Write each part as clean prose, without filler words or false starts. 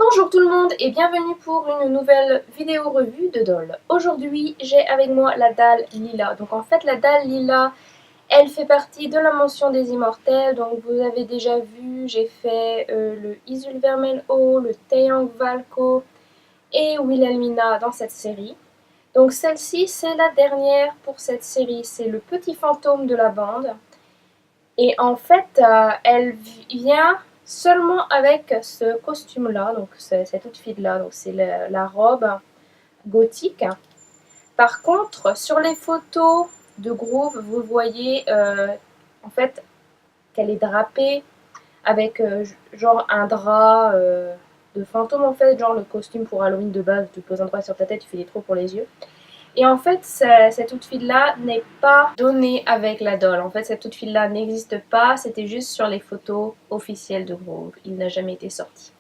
Bonjour tout le monde et bienvenue pour une nouvelle vidéo revue de Doll. Aujourd'hui j'ai avec moi la dalle Lila. Donc en fait la dalle Lila elle fait partie de la mention des immortels. Donc vous avez déjà vu, j'ai fait le Isulvermen-O, le Taeyang Valko et Wilhelmina dans cette série. Donc celle-ci c'est la dernière pour cette série, c'est le petit fantôme de la bande. Et en fait, elle vient seulement avec ce costume-là, donc cet outfit-là, donc c'est la robe gothique. Par contre, sur les photos de Groove, vous voyez en fait qu'elle est drapée avec genre un drap de fantôme en fait, genre le costume pour Halloween de base, tu poses un drap sur ta tête, tu fais des trous pour les yeux. Et en fait, cet outfit-là n'est pas donné avec la doll. En fait, cet outfit-là n'existe pas. C'était juste sur les photos officielles de Groove. Il n'a jamais été sorti.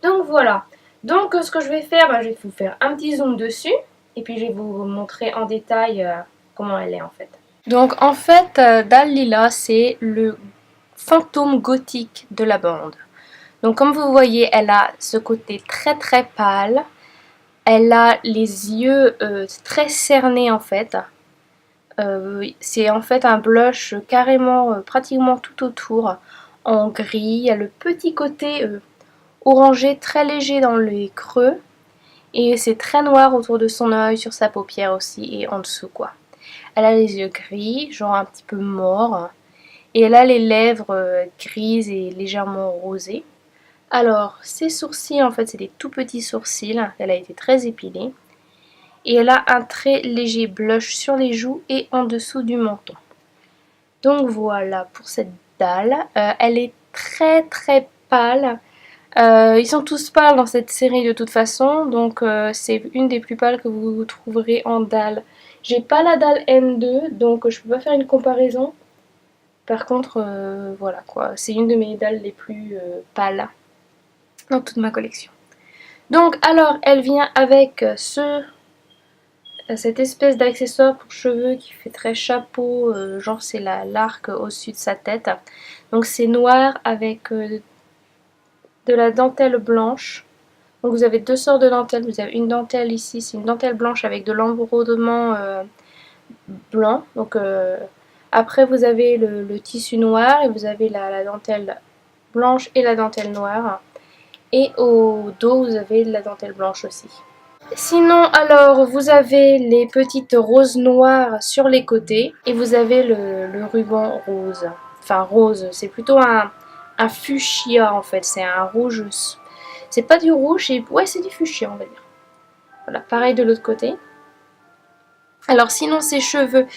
Donc voilà. Donc ce que je vais faire, je vais vous faire un petit zoom dessus. Et puis je vais vous montrer en détail comment elle est en fait. Donc en fait, Dal Lila, c'est le fantôme gothique de la bande. Donc comme vous voyez, elle a ce côté très très pâle. Elle a les yeux très cernés en fait. C'est en fait un blush carrément pratiquement tout autour en gris. Il y a le petit côté orangé très léger dans les creux. Et c'est très noir autour de son œil, sur sa paupière aussi et en dessous quoi. Elle a les yeux gris, genre un petit peu morts. Et elle a les lèvres grises et légèrement rosées. Alors, ses sourcils, en fait, c'est des tout petits sourcils. Elle a été très épilée. Et elle a un très léger blush sur les joues et en dessous du menton. Donc voilà pour cette dalle. Elle est très très pâle. Ils sont tous pâles dans cette série de toute façon. Donc c'est une des plus pâles que vous trouverez en dalle. J'ai pas la dalle N2, donc je peux pas faire une comparaison. Par contre, voilà quoi. C'est une de mes dalles les plus pâles dans toute ma collection. Donc alors, elle vient avec cette espèce d'accessoire pour cheveux qui fait très chapeau, genre c'est l'arc au-dessus de sa tête. Donc c'est noir avec de la dentelle blanche. Donc vous avez deux sortes de dentelles. Vous avez une dentelle ici, c'est une dentelle blanche avec de l'embrodement blanc. Donc après vous avez le tissu noir et vous avez la dentelle blanche et la dentelle noire. Et au dos vous avez la dentelle blanche aussi. Sinon, alors, vous avez les petites roses noires sur les côtés et vous avez le ruban rose. Enfin, rose, c'est plutôt un fuchsia en fait, c'est un rouge. C'est pas du rouge, ouais, c'est du fuchsia, on va dire. Voilà, pareil de l'autre côté. Alors, sinon, ses cheveux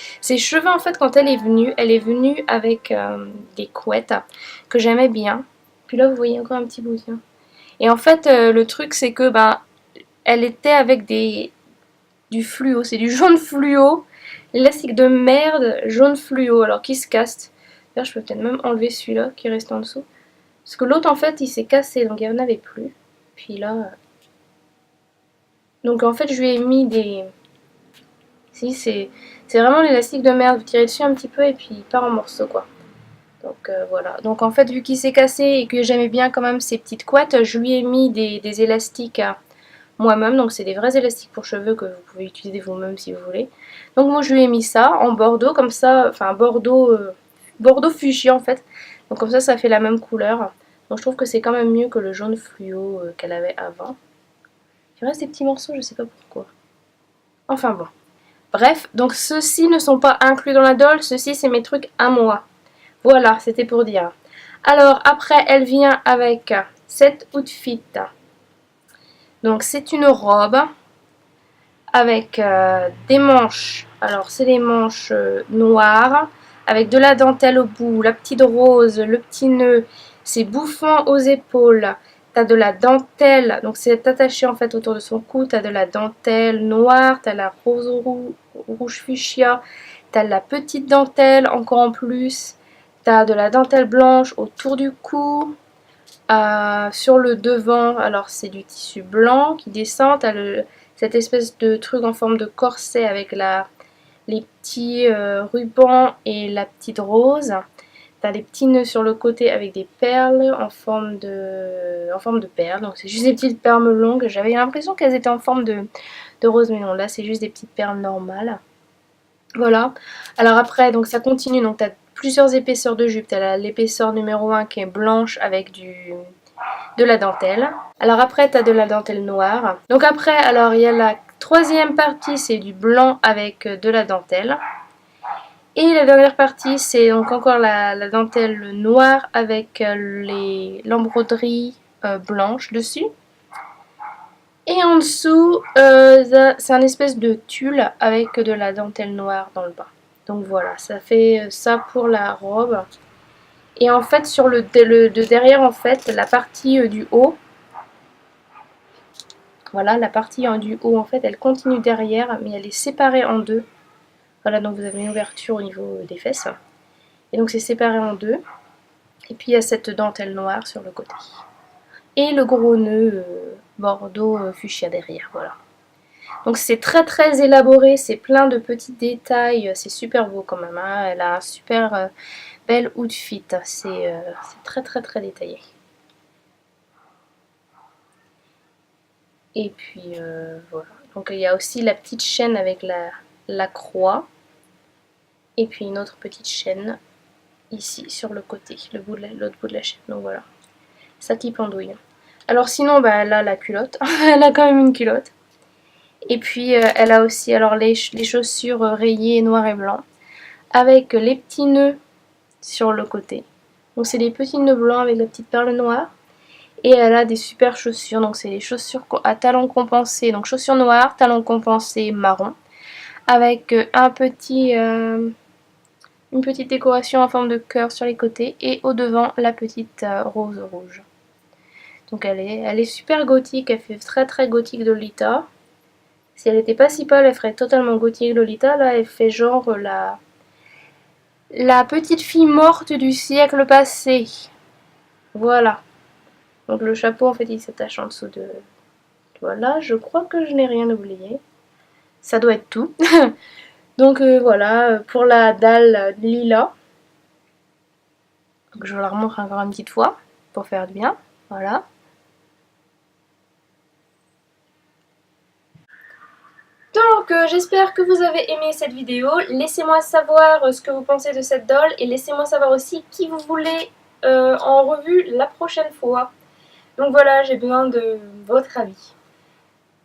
en fait, quand elle est venue avec des couettes que j'aimais bien. Puis là, vous voyez encore un petit bout, tiens. Et en fait, le truc, c'est que, elle était avec du fluo, c'est du jaune fluo, l'élastique de merde jaune fluo, alors qui se casse. D'ailleurs, je peux peut-être même enlever celui-là qui reste en dessous. Parce que l'autre, en fait, il s'est cassé, donc il n'y en avait plus. Puis là... Donc en fait, je lui ai mis des... Si, c'est vraiment l'élastique de merde. Vous tirez dessus un petit peu et puis il part en morceaux, quoi. Donc voilà. Donc en fait, vu qu'il s'est cassé et que j'aimais bien quand même ces petites couettes, je lui ai mis des élastiques moi-même. Donc c'est des vrais élastiques pour cheveux que vous pouvez utiliser vous-même si vous voulez. Donc moi, je lui ai mis ça en bordeaux, comme ça, enfin bordeaux, bordeaux fuchsia en fait. Donc comme ça fait la même couleur. Donc je trouve que c'est quand même mieux que le jaune fluo qu'elle avait avant. Il reste des petits morceaux, je sais pas pourquoi. Enfin bon. Bref, donc ceux-ci ne sont pas inclus dans la doll, ceux-ci c'est mes trucs à moi. Voilà, c'était pour dire. Alors après, elle vient avec cet outfit. Donc c'est une robe avec des manches. Alors c'est des manches noires avec de la dentelle au bout, la petite rose, le petit nœud. C'est bouffant aux épaules. T'as de la dentelle, donc c'est attaché en fait autour de son cou. T'as de la dentelle noire, t'as la rose rouge fuchsia, t'as la petite dentelle encore en plus. T'as de la dentelle blanche autour du cou. Sur le devant, alors c'est du tissu blanc qui descend. T'as cette espèce de truc en forme de corset avec les petits rubans et la petite rose. t'as des petits nœuds sur le côté avec des perles en forme de perles. Donc c'est juste des petites perles longues. J'avais l'impression qu'elles étaient en forme de rose, mais non, là c'est juste des petites perles normales. Voilà. Alors après, donc ça continue. Donc t'as plusieurs épaisseurs de jupe. T'as l'épaisseur numéro 1 qui est blanche avec de la dentelle. Alors après, t'as de la dentelle noire. Donc après, alors il y a la troisième partie, c'est du blanc avec de la dentelle. Et la dernière partie, c'est donc encore la dentelle noire avec l'embroderie blanche dessus. Et en dessous, c'est un espèce de tulle avec de la dentelle noire dans le bas. Donc voilà, ça fait ça pour la robe. Et en fait, sur de derrière, en fait, la partie du haut, voilà, la partie du haut, en fait, elle continue derrière, mais elle est séparée en deux. Voilà, donc vous avez une ouverture au niveau des fesses. Et donc c'est séparé en deux. Et puis il y a cette dentelle noire sur le côté. Et le gros nœud bordeaux fuchsia derrière, voilà. Donc c'est très très élaboré, c'est plein de petits détails, c'est super beau quand même, hein. Elle a un super bel outfit, c'est très très très détaillé. Et puis voilà, donc il y a aussi la petite chaîne avec la croix. Et puis une autre petite chaîne ici sur le côté, l'autre bout de la chaîne, donc voilà. Ça qui pendouille. Alors sinon, bah, elle a la culotte, elle a quand même une culotte. Et puis elle a aussi alors les chaussures rayées noir et blanc avec les petits nœuds sur le côté. Donc c'est des petits nœuds blancs avec la petite perle noire. Et elle a des super chaussures, donc c'est des chaussures à talons compensés, donc chaussures noires, talons compensés marron, avec une petite décoration en forme de cœur sur les côtés et au devant la petite rose rouge. Donc elle est super gothique, elle fait très très gothique Lolita. Si elle n'était pas si pâle, elle ferait totalement gothique Lolita. Là, elle fait genre la petite fille morte du siècle passé. Voilà. Donc le chapeau, en fait, il s'attache en dessous de... Voilà, je crois que je n'ai rien oublié. Ça doit être tout. Donc voilà, pour la dalle lila. Donc je vous la remontre encore une petite fois, pour faire du bien. Voilà. Donc j'espère que vous avez aimé cette vidéo. Laissez-moi savoir ce que vous pensez de cette doll. Et laissez-moi savoir aussi qui vous voulez en revue la prochaine fois. Donc voilà, j'ai besoin de votre avis.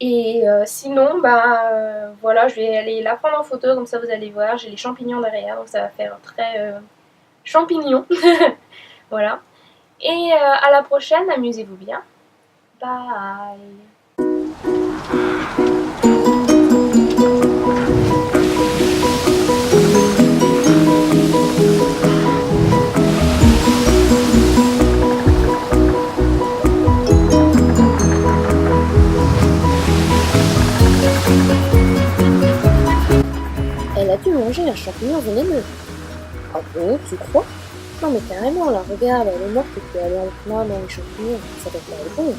Et sinon, bah voilà, je vais aller la prendre en photo, comme ça vous allez voir. J'ai les champignons derrière, donc ça va faire très champignon. Voilà. Et à la prochaine, amusez-vous bien. Bye. Elle a dû manger un champignon vénéneux. Ah bon, tu crois? Non mais carrément, là, regarde, elle est morte et puis elle est en plein dans les champignons, ça doit pas être bon.